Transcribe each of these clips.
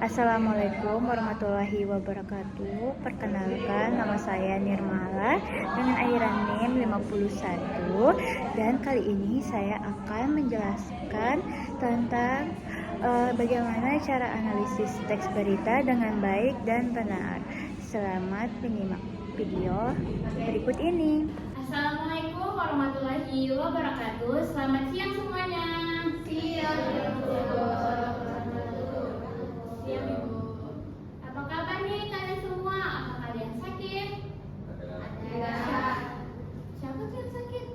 Assalamualaikum warahmatullahi wabarakatuh. Perkenalkan, nama saya Nirmala dengan airan NIM 51. Dan kali ini saya akan menjelaskan tentang bagaimana cara analisis teks berita dengan baik dan benar. Selamat menyimak video berikut ini. Assalamualaikum warahmatullahi wabarakatuh. Selamat siang semuanya. Siang Ibu. Siang Ibu. Apa kabar nih kalian semua? Apa kalian sakit? Ada. Siapa tuh yang sakit?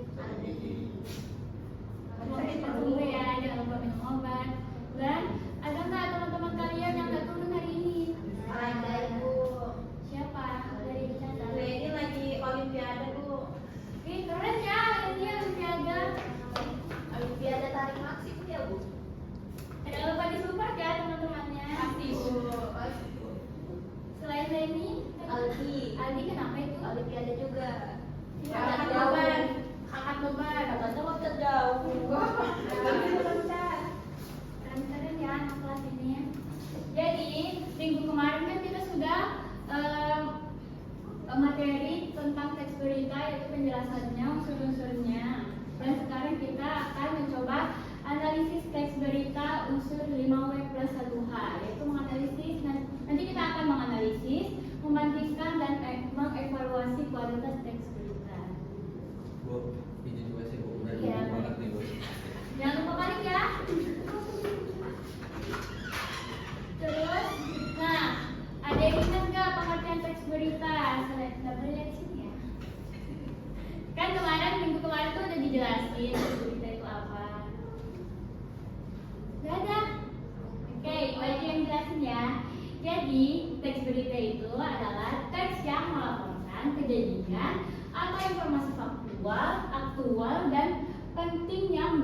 Sakit dulu ya, jangan lupa minum obat. Dan ada nggak teman-teman kalian yang nggak turun hari ini? Ada Ibu. Siapa? Dari bercanda. Ini lagi olimpiade Bu. Ih, keren ya, ini olimpiade. Olimpiade tarik Maxim ya Bu. Jangan lupa disupport ya teman-temannya. Pasti Bu. Selain ini, Aldi kenapa itu? Olimpiade juga. Angkat jauh. beban. Angkat beban. Katanya mau terjauh. Keren-keren ya anak kelas ini. Jadi minggu kemarin kan kita sudah materi tentang teks berita, yaitu penjelasannya, unsur-unsurnya. Dan sekarang kita akan mencoba analisis teks berita unsur 5W plus 1H, yaitu menganalisis. Nanti kita akan menganalisis, membandingkan dan mengevaluasi kualitas teks berita. Bu, ini juga sih Bu, udah Iya. banget nih Bu. Jangan lupa balik ya. Terus, nah, ada yang ingat nggak pengertian teks berita? Nggak boleh lihat sini ya. Kan kemarin, minggu kemarin tuh udah dijelasin teks berita itu apa. Gak ada. Oke, itu aja yang jelasin ya. Jadi, teks berita itu adalah teks yang melaporkan kejadian atau informasi aktual dan penting yang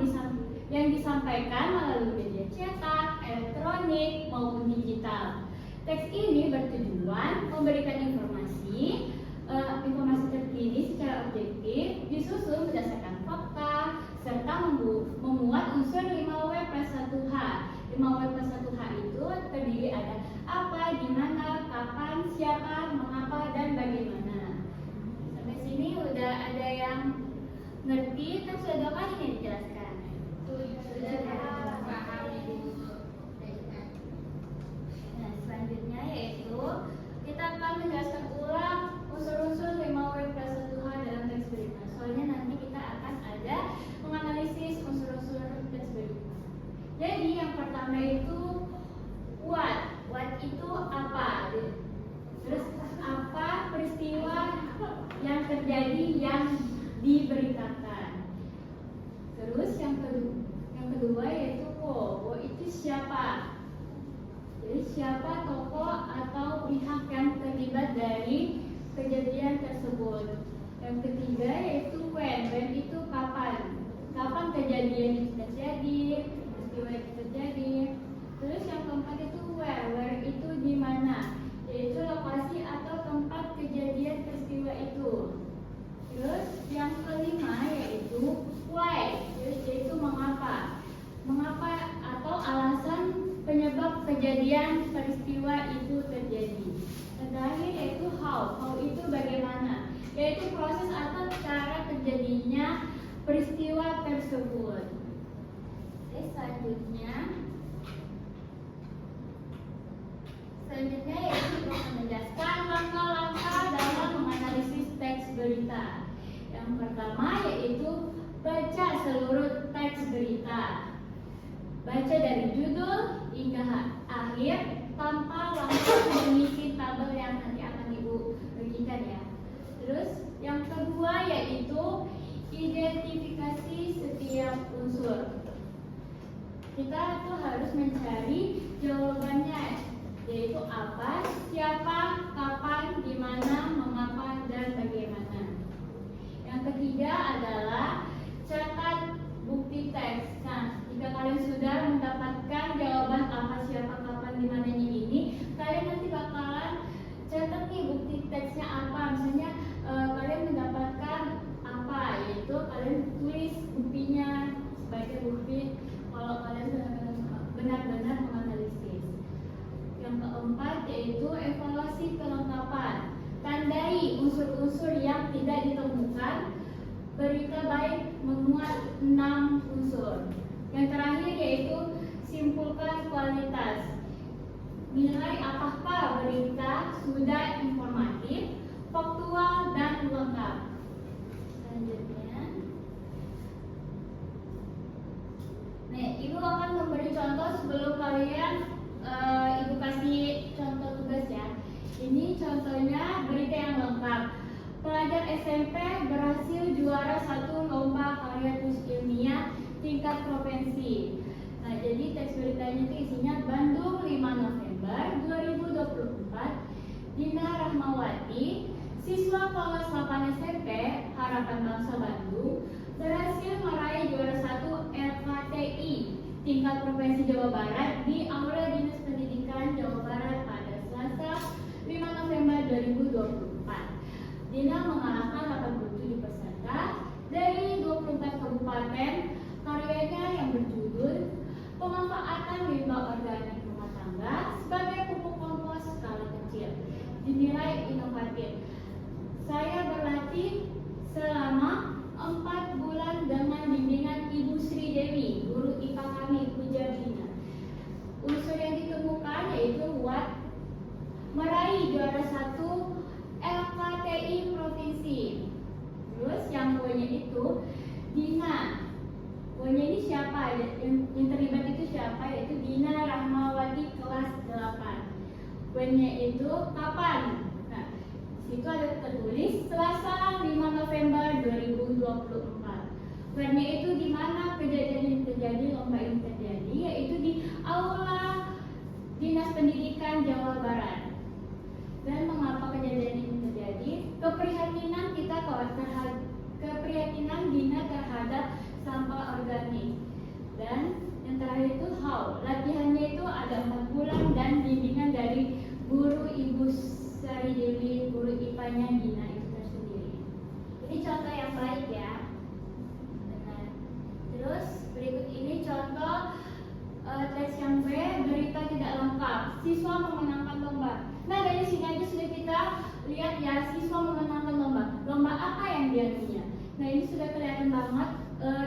disampaikan melalui media cetak, elektronik maupun digital. Teks ini bertujuan memberikan informasi terkini secara objektif, disusun berdasarkan fakta, serta memuat unsur 5W plus 1H. 5W plus 1H itu terdiri ada apa, di mana, kapan, siapa, mengapa, dan bagaimana. Sampai sini udah ada yang ngerti, kan sudah berapa kali nih dijelaskan? Sudah paham Ibu. Nah, selanjutnya yaitu kita akan menjelaskan ulang unsur-unsur 5W plus 1H dalam teks berita. Soalnya nanti kita akan ada menganalisis unsur-unsur teks berita. Jadi yang pertama itu what itu apa? Terus apa peristiwa yang terjadi yang diberitakan. Terus yang kedua yaitu wo itu siapa? Jadi siapa tokoh atau pihak yang terlibat dari kejadian tersebut. Yang ketiga yaitu when itu kapan kejadian itu terjadi, peristiwa itu terjadi. Terus yang keempat itu where itu di mana, yaitu lokasi atau tempat kejadian peristiwa itu. Terus yang kelima yaitu why, yaitu mengapa atau alasan penyebab kejadian peristiwa itu terjadi. Dan terakhir yaitu how itu bagaimana, yaitu proses atau cara terjadinya peristiwa tersebut. Oke, selanjutnya yaitu menjelaskan langkah-langkah dalam menganalisis teks berita. Yang pertama yaitu baca seluruh teks berita. Baca dari judul hingga akhir tanpa langsung mengisi tabel yang nanti akan Ibu bagikan ya. Terus yang kedua yaitu identifikasi setiap unsur. Kita tuh harus mencari jawabannya, yaitu apa, siapa, kapan, di mana, mengapa, dan bagaimana. Yang ketiga adalah catat bukti teks. Nah, jika kalian sudah mendapatkan jawaban apa, siapa, kapan, di mana ini, kalian nanti bakalan catat nih bukti teksnya apa. Misalnya kalian mendapatkan apa, yaitu kalian tulis buktinya sebagai bukti kalau kalian benar-benar menganalisis. Yang yaitu evaluasi kelengkapan. Tandai unsur-unsur yang tidak ditemukan. Berita baik memuat 6 unsur. Yang terakhir yaitu simpulkan kualitas. Nilai apakah berita sudah informatif, faktual, dan lengkap. Selanjutnya, Ibu akan memberi contoh sebelum kalian Ibu kasih contoh tugas ya. Ini contohnya berita yang lengkap. Pelajar SMP berhasil juara 1 lomba karya tulis ilmiah tingkat provinsi. Nah, jadi teks beritanya itu isinya Bandung 5 November 2024. Dina Rahmawati, siswa kelas 8 SMP Harapan Bangsa Bandung, berhasil meraih juara 1 LKTI tingkat provinsi Jawa Barat di Aula Dinas Pendidikan Jawa Barat pada Selasa 5 November 2024. Dina mengalahkan 87 peserta dari 24 kabupaten. Karyanya yang berjudul Pemanfaatan Limbah Organik Rumah Tangga sebagai Pupuk Kompos Skala Kecil dinilai inovatif. Saya berlatih selama 4 bulan dengan bimbingan Ibu Sri Dewi, guru IPA kami, Puja Bina. Unsur yang ditemukan yaitu meraih juara 1 LKTI provinsi. Terus yang poinnya itu Dina. Poinnya ini siapa? Yang terlibat itu siapa? Yaitu Dina Rahmawati kelas 8. Poinnya itu kapan? Nah, situ ada tertulis Selasa 5 November 2024. Poinnya itu di mana kejadian ini terjadi, lomba ini terjadi, yaitu di Aula Dinas Pendidikan Jawa Barat. Dan mengapa kejadian ini terjadi? Keprihatinan Dina terhadap sampah organik. Dan yang terakhir itu how. Latihannya itu ada 4 bulan dan bimbingan dari guru Ibu Sari Dewi, guru IPA-nya Dina itu tersendiri. Ini contoh yang baik ya. Benar. Terus berikut ini contoh teks yang B, berita tidak lengkap. Siswa memenangkan lomba. Nah, dari sini aja sudah kita lihat ya, siswa memenangkan lomba. Lomba apa yang dia punya? Nah, ini sudah kelihatan banget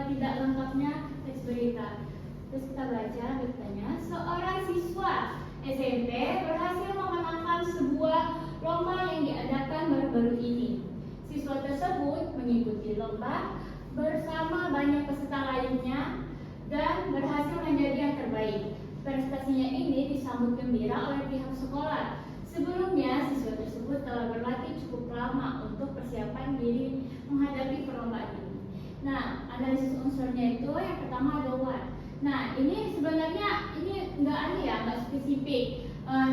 tidak lengkapnya teks berita. Terus kita baca beritanya. Seorang siswa SMP berhasil memenangkan sebuah lomba yang diadakan baru-baru ini. Siswa tersebut mengikuti lomba bersama banyak peserta lainnya dan berhasil menjadi yang terbaik. Prestasinya ini disambut gembira oleh pihak sekolah. Sebelumnya, siswa tersebut telah berlatih cukup lama untuk persiapan diri menghadapi perlombaan ini. Nah, analisis unsurnya itu yang pertama ada what. Nah, ini sebenarnya ini nggak spesifik.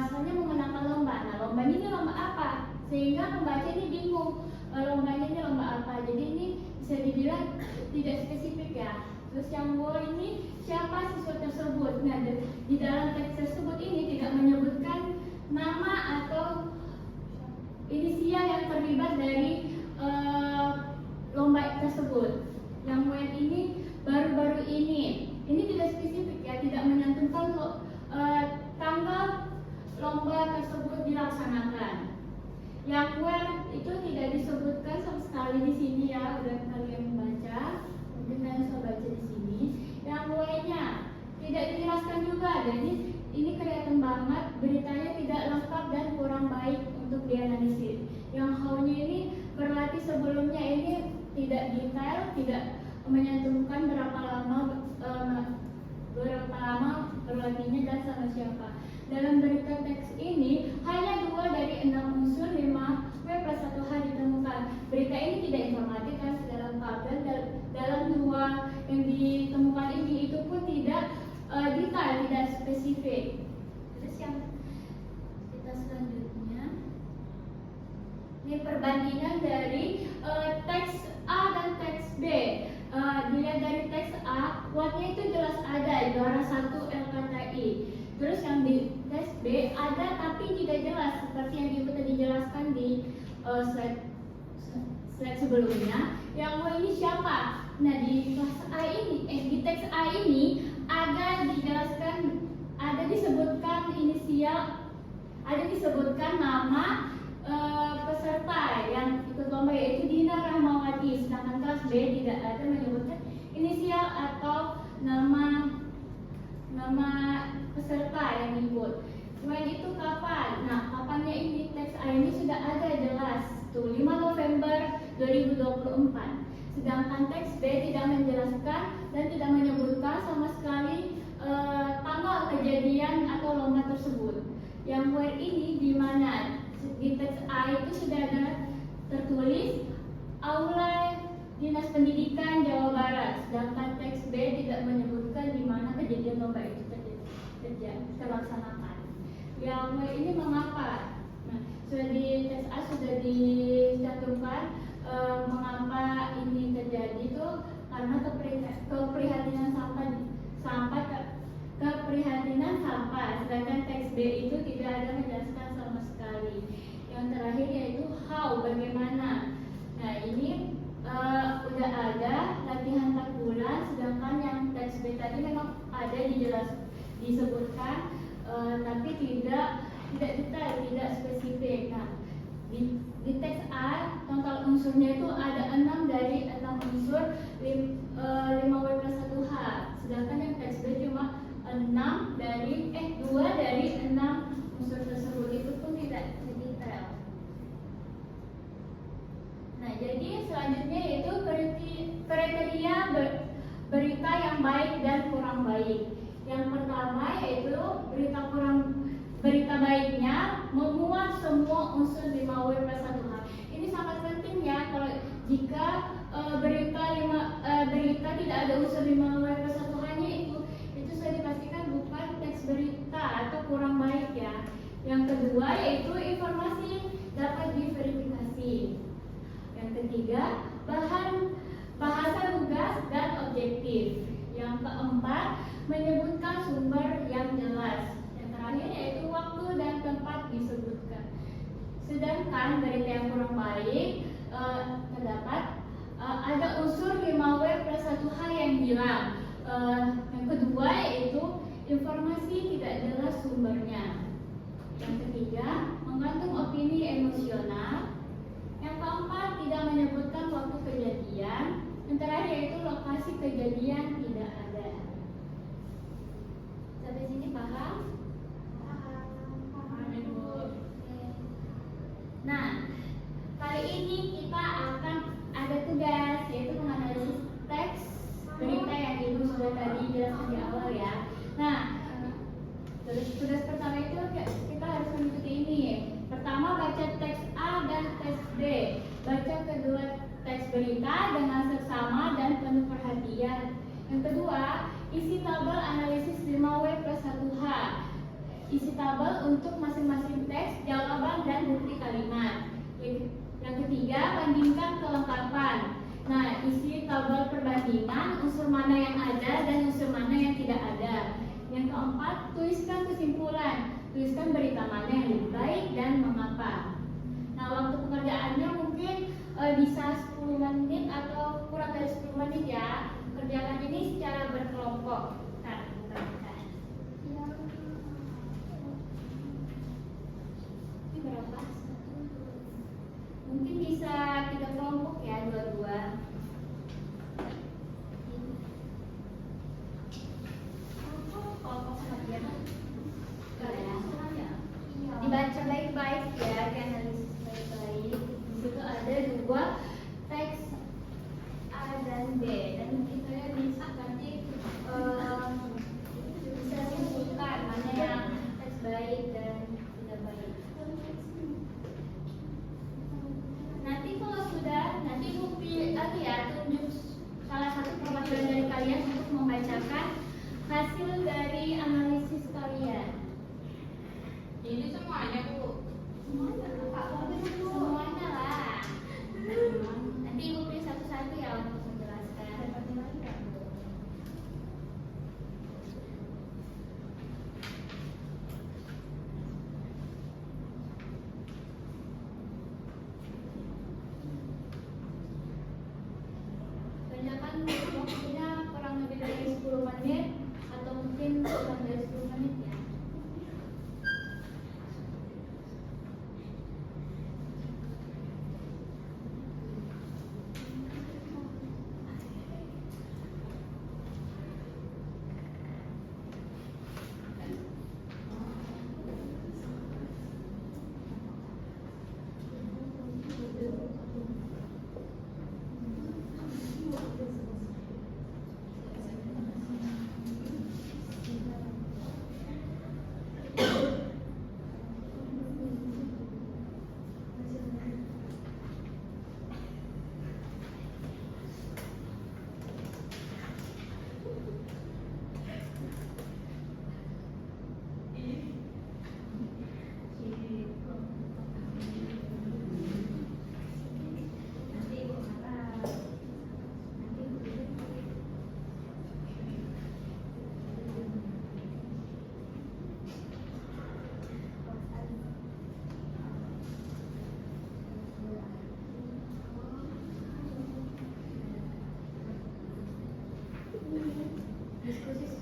Soalnya memenangkan lomba. Nah, lomba ini lomba apa? Sehingga pembaca ini bingung. Lombanya ini lomba apa? Jadi ini bisa dibilang tidak spesifik ya. Terus yang wow ini siapa siswa tersebut? Nah, di dalam teks tersebut ini tidak menyebutkan nama atau inisial yang terlibat dari lomba tersebut. Yang wow ini baru-baru ini tidak spesifik ya, tidak menentukan tanggal lomba tersebut dilaksanakan. Yang wow itu tidak disebutkan sama sekali di sini ya, udah kalian baca. Mungkin kalian bisa baca di sini. Yang Y-nya tidak dijelaskan juga. Jadi ini kelihatan banget beritanya tidak lengkap dan kurang baik untuk dianalisis. Yang how-nya ini berlatih sebelumnya ini tidak detail, tidak menyentuhkan berapa lama berlatihnya dan sama siapa. Dalam berita teks ini hanya 2 dari 6 unsur 5W+1H ditemukan. Berita ini tidak informatif dan tidak lengkap, dan dalam 2 yang ditemukan ini itu pun tidak detail, tidak spesifik. Terus yang kita selanjutnya ini perbandingan dari teks A dan teks B. Dilihat dari teks A, what-nya itu jelas ada juara 1 LKTI. Terus yang di teks B ada tapi tidak jelas, seperti yang Ibu tadi jelaskan di slide sebelumnya. Yang Y ini siapa? Nah, di kelas A ini, di teks A ini ada dijelaskan, ada disebutkan inisial, ada disebutkan nama peserta yang ikut lomba, yaitu Dina Rahmawati. Sedangkan kelas B tidak ada menyebutkan inisial atau nama peserta yang ikut. Selain itu kapan? Nah, kapannya ini teks A ini sudah ada jelas tuh 5 November 2024. Sedangkan teks B tidak menjelaskan dan tidak menyebutkan sama sekali tanggal kejadian atau lomba tersebut. Yang where ini di mana? Di teks A itu sudah ada tertulis Aula Dinas Pendidikan Jawa Barat. Sedangkan teks B tidak menyebutkan di mana kejadian lomba itu terlaksanakan. Yang where ini mengapa? Nah, sudah di teks A sudah dicantumkan mengapa ini terjadi itu karena keprihatinan keprihatinan sampah. Sedangkan teks B itu tidak ada menjelaskan sama sekali. Yang terakhir yaitu how, bagaimana. Nah, ini udah ada latihan 4 bulan, sedangkan yang teks B tadi memang ada disebutkan tapi tidak detail, tidak spesifik. Nah, di teks A total unsurnya itu ada 6 dari 6 unsur 5W plus 1H. Sedangkan yang teks B cuma 2 dari 6 unsur tersebut, itu pun tidak detail. Nah, jadi selanjutnya yaitu kriteria berita yang baik dan kurang baik. Yang pertama yaitu berita baiknya memuat semua unsur 5W plus 1H. Ini sangat penting ya, kalau jika berita tidak ada unsur 5W plus 1H-nya itu sudah dipastikan bukan teks berita atau kurang baik ya. Yang kedua yaitu informasi dapat diverifikasi. Yang ketiga, bahasa lugas dan objektif. Yang keempat, menyebutkan sumber yang jelas. Yang terakhir yaitu waktu dan tempat disebutkan. Sedangkan berita yang kurang baik terdapat ada unsur 5W plus 1H yang hilang. Yang kedua yaitu informasi tidak jelas sumbernya. Yang ketiga, mengandung opini emosional. Yang keempat, tidak menyebutkan waktu kejadian. Yang terakhir yaitu lokasi kejadian tidak ada. Sampai sini paham? Paham, Ibu. Nah, kali ini kita akan ada tugas, yaitu menganalisis teks berita yang Ibu sudah tadi jelaskan di awal ya. Nah, tugas pertama itu kita harus mengikuti ini. Pertama, baca teks A dan teks B. Baca kedua teks berita dengan seksama dan penuh perhatian. Yang kedua, isi tabel analisis 5W plus 1H. Isi tabel untuk masing-masing teks, jawaban, dan bukti kalimat. Yang ketiga, bandingkan kelengkapan. Nah, isi tabel perbandingan, unsur mana yang ada dan unsur mana yang tidak ada. Yang keempat, tuliskan kesimpulan. Tuliskan berita mana yang lebih baik dan mengapa. Nah, waktu pekerjaannya mungkin bisa 10 menit atau kurang dari 10 menit ya. Kerjakan ini secara berkelompok. Nah, ini berapa? Mungkin bisa 3 kelompok ya, 2-2. Kelompok sama dia ya. Dibaca baik-baik ya, dianalisis baik-baik. Di situ ada 2 teks A dan B, dan mungkin saya bisa nanti bisa simpulkan mana yang teks baik dan tidak baik. Nanti kalau sudah, nanti Ibu pilih lagi ya, tunjuk salah satu perwakilan dari kalian untuk membacakan hasil dari analisis kalian. Ini semuanya, Bu. Semuanya lah. Nanti Ibu pilih satu-satu ya untuk menjelaskan.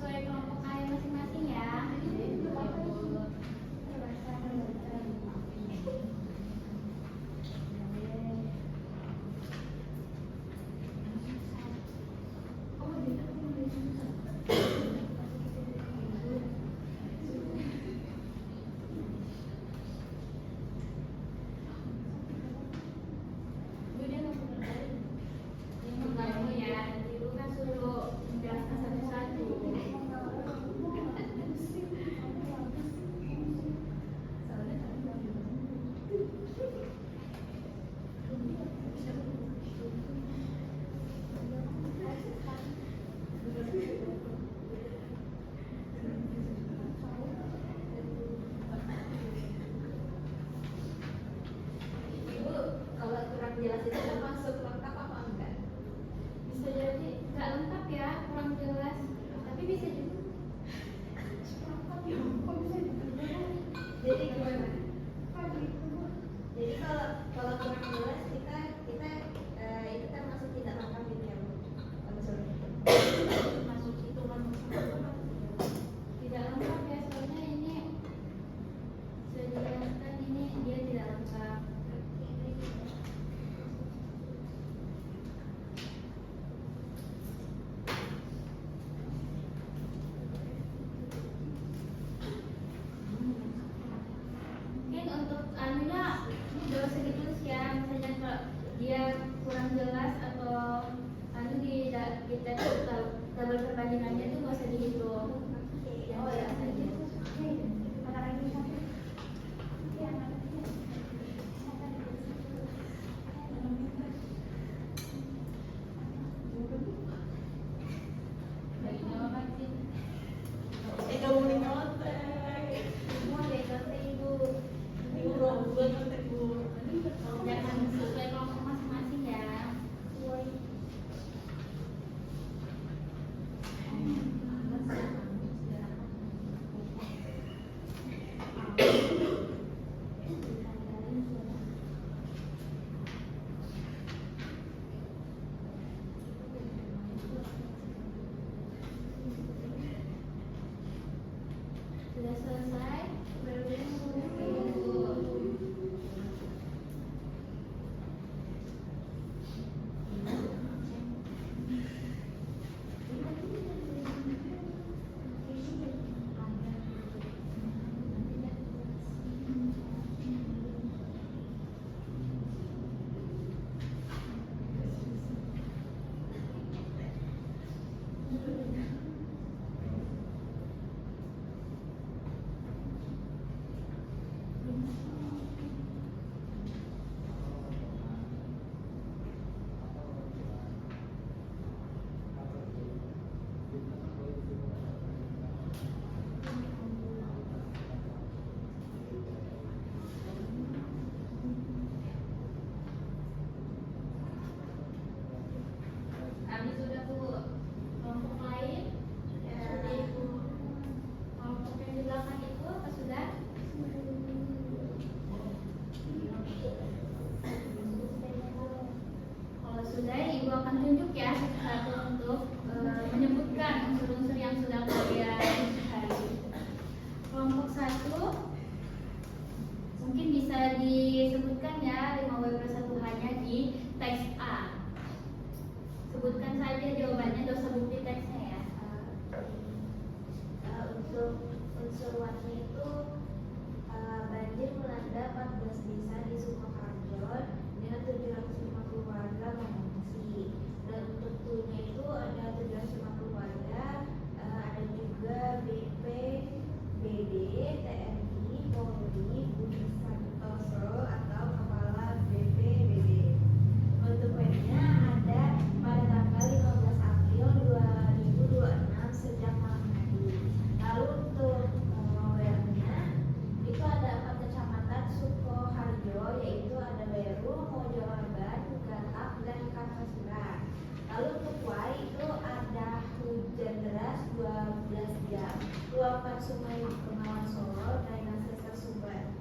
sesuai kelompok kalian masing-masing ya. Ibu, kalau kurang jelas itu termasuk lengkap apa enggak? Bisa jadi nggak lengkap ya, kurang jelas. Tapi bisa juga. Jadi gimana? Jadi kalau kurang jelas kita itu termasuk tidak lengkap gitu ya Bu? Unsur itu. Masuk hitungan tidak lengkap ya, soalnya ini sudah dijelaskan ini dia tidak lengkap. Mungkin untuk anunya udah usah ditulis ya, misalnya kalau dia kurang jelas atau anu di teks tabel perbandingannya itu nggak usah dihitung. Oh ya. Semua DKT itu jangan sesuai kelompok masing-masing ya. Sudah selesai? Kami sudah Bu. Kelompok lain seperti itu. Kelompok yang di belakang itu apa sudah? Kalau sudah, Ibu akan tunjuk ya satu untuk menyebutkan unsur-unsur yang sudah kalian cari. Kelompok 1 mungkin bisa disebutkan ya 5W+1H-nya di teks A. Sebutkan saja jawabannya, dosa bukti teksnya ya. Untuk unsur warna itu banjir melanda 14 desa di Sukoharjo dengan 750 warga mengungsi. Dan untuk tunya itu ada 750 warga, ada juga BP, BD, TNI, Polri, Budi Santoso atau Kepala BP, BD. Untuk webnya ada pada tanggal 15 April 2026 sejak malam hari. Lalu untuk webnya itu ada 4 kecamatan Sukoharjo, yaitu ada Beru, Mojokerto, Gatap, dan Kartasura. Lalu untuk Y itu ada hujan deras 12 jam, luapan sungai Bengawan Solo, drainase tersumbat.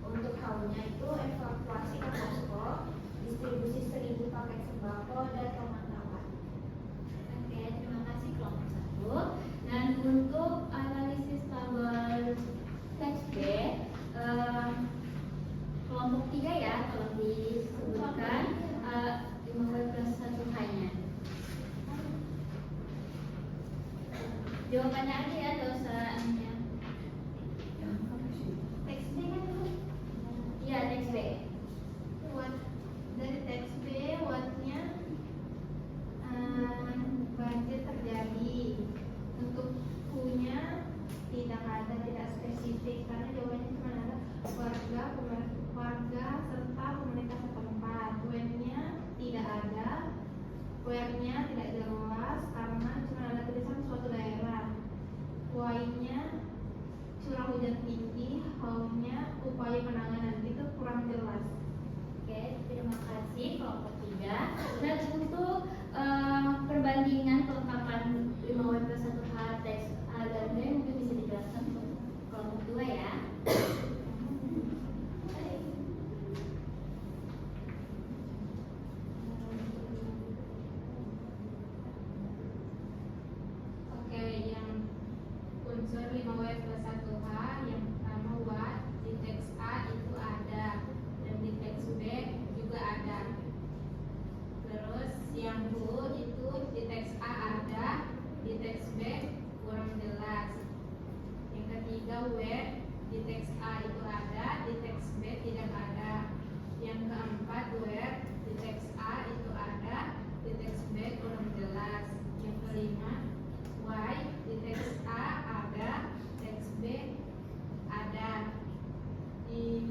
Untuk H-nya itu evakuasi ke posko, distribusi 1000 paket sembako dan pemantauan. Oke, terima kasih kelompok 1. penanganan itu kurang jelas. Oke, terima kasih kelompok 3. Dan untuk perbandingan kelengkapan 5W plus 1H teks A dan B mungkin bisa dijelaskan untuk kelompok 2 ya. Oke, yang unsur 5W plus 1H yang pertama watt di teks A itu ada dan di teks B juga ada. Terus yang Bu itu di teks A ada, di teks B kurang jelas. Yang ketiga W di teks A itu ada, di teks B tidak ada. Yang keempat W di teks A itu ada, di teks B kurang jelas. Yang kelima Y di teks A ada, teks B ada. Di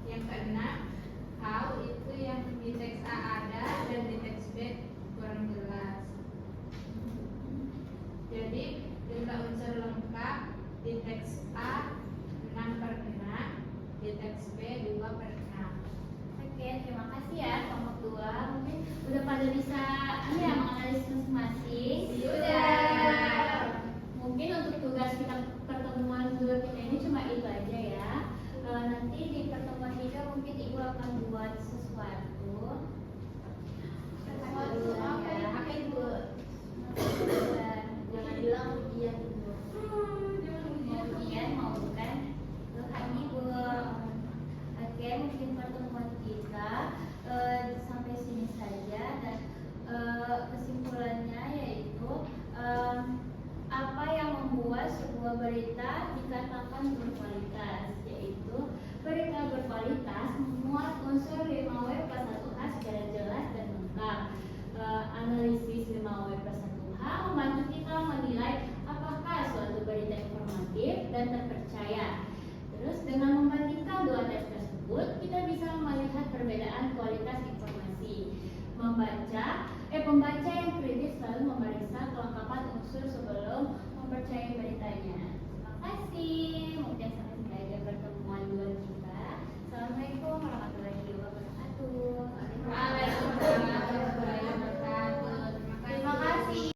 yang keenam how itu yang di teks A ada dan di teks B kurang jelas. Jadi jumlah unsur lengkap di teks A 6/6, di teks B 2/6. Oke, terima kasih ya kelompok 2. Mungkin udah pada bisa ya menganalisis masing-masing. Sudah. Mungkin untuk tugas kita pertemuan 2 kita ini cuma itu aja ya. Nanti di pertemuan 3 mungkin Ibu akan buat sesuatu. Sesuatu apa ya? Apa Ibu? Jangan bilang ujian Ibu. Mau ujian mau bukan? Tuhan Ibu. Oke, mungkin pertemuan kita sampai sini saja dan kesimpulannya yaitu apa yang membuat sebuah berita dikatakan berkualitas, yaitu berita berkualitas memuat unsur 5W plus 1H secara jelas dan lengkap. Analisis 5W plus 1H membantu kita menilai apakah suatu berita informatif dan terpercaya. Terus dengan membandingkan dua teks tersebut, kita bisa melihat perbedaan kualitas informasi. Pembaca yang kritis selalu memeriksa kelengkapan unsur sebelum mempercayai beritanya. Terima kasih.